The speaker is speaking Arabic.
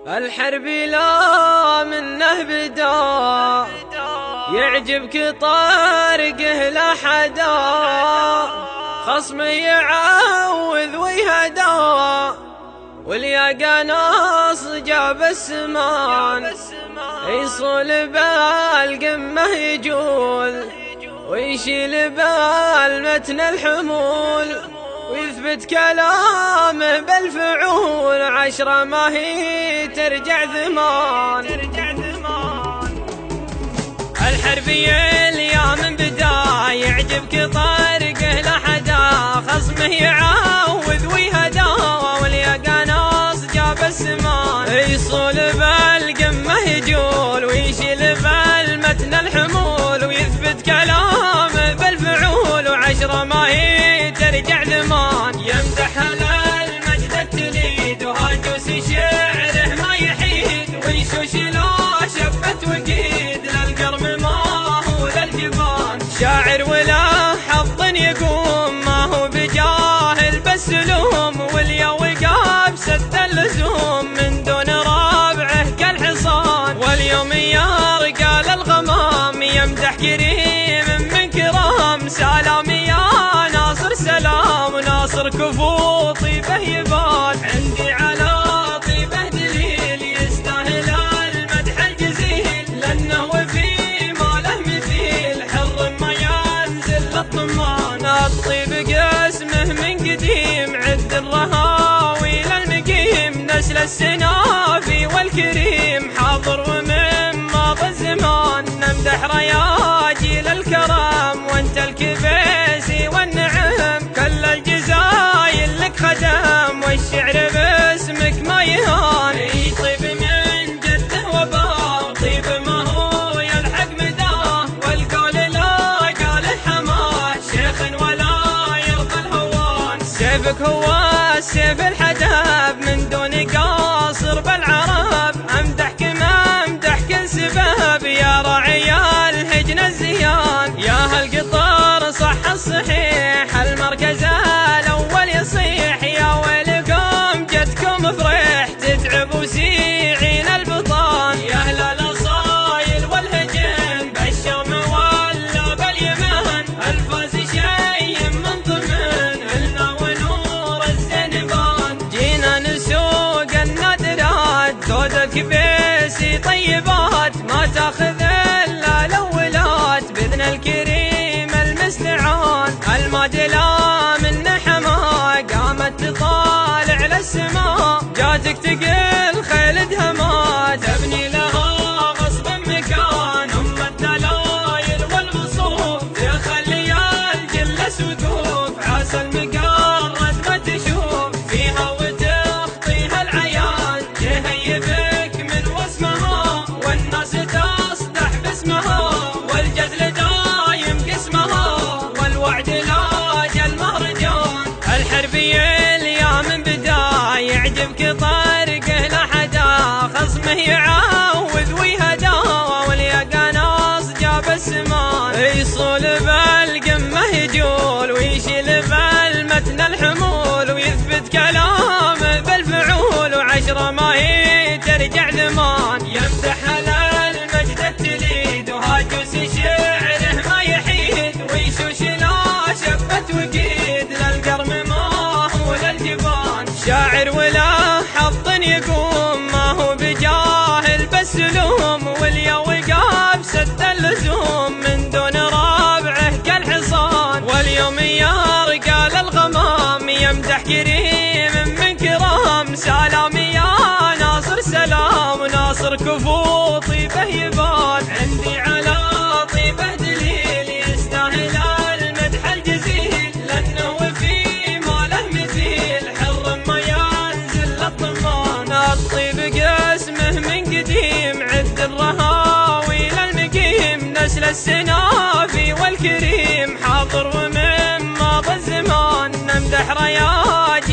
الحرب لا منه بدا، يعجبك طارقه لا حدا، خصم يعوذ ويهدى، والياقى ناص جاب السمان، يصول بالقمة يجول، ويشيل بالمتن الحمول، ويثبت كلامه بالفعول، عشرة ما هي ترجع ثمان. الحربية اليوم بدا، يعجبك طارقه لحدا، خصمه يعوذ ويهدى، والياقى ناص جاب السمان، يصول بالقمة يجول، ويشيل بالمتن الحمول، ويثبت كلامه بالفعول، وعشرة ما هي ترجع ثمان. يمدح المجد التليد، وهاجوس شعره ما يحيد، ويشوش لا شبت وقيد، للقرم ما هو للجبان، شاعر ولا حظ يقوم، ما هو بجاهل بس لوم، واليا وقاب سد اللزوم، من دون رابعه كالحصان، واليوم يرقى للغمام، يمدح كريم من كرام، سلام يا ناصر سلام، ناصر كفو طيبه يبان، عندي على طيبه دليل، يستاهل المدح الجزيل، لانه وفي ما له مثيل، حر ما ينزل للطمان، الطيب قسمه من قديم، عد الرهاوي للمقيم، نسل السنافي والكريم، حاضر ومن ماضى الزمان، نمدح رياجيل الكرام، وانت الكبيسي والنعم، كل الجزايل لك خدم، والشعر باسمك ما يهان، طيب من جده وباه، طيب ما هو يلحق مداه، والقول لا قال حماه، شيخ ولا يرضى الهوان، سيفك هو سيف الحداب، من دون قاصر بالعرب، امدحك ما امدحك سباب، يا راعي الهجن الزيان، يا هالقطار صح الصحيح، المركز الاول يصيح، يا ويلكم جدكم فريح، تتعب وسيعين البطان، يا اهل الاصايل والهجن، بالشام ولا باليمن، الفاز شيء من ضمن، النا ونور الزنبان، جينا نسوق النادرات، دودك بيسي طيبات، ما تاخذ الا الاولات، باذن الكريم المستعان، الماجلة من حما، قامت تطالع للسماء، جاتك تقل خيل دهمات، تبني لها غصب مكان، ام الدلايل والوصوف، تخلي الجلس وقوف، عسى المقرد ما تشوف، فيها وتخطيها العيان، يهيبك من واسمها، والناس تصدح باسمها، والجزل دايم قسمها، والوعد لاجل المهرجان. الحربية اليوم بدا، يعجبك طارقه لحدا، خصمه يعوذ ويهدى، والياقى ناص جاب السمان، يصول بالقمة يجول، ويشيل بالمتن الحمول، ويثبت كلامه بالفعول، وعشرة ما هي ترجع ثمان. يمدح المجد التليد، وهاجوس شعره ما يحيد، ويشوش لا شبت وقيد، للقرم ما هو للجبان، شاعر ولا حظ يقوم، ما هو بجاهل بس لوم، واليا وقاب سد اللزوم، من دون رابعه كالحصان، واليوم يرقى للغمام، يمدح كريم من كرام، سلام يا ناصر سلام، ناصر كفو طيبه يبان، عندي على طيبه دليل، يستاهل المدح الجزيل، لانه وفي ما له مثيل، حر ما ينزل للطمان، الطيب قسمه من قديم، عد الرهاوي للمقيم، نسل السنافي والكريم، حاضر ومن ماضى الزمان، نمدح رياج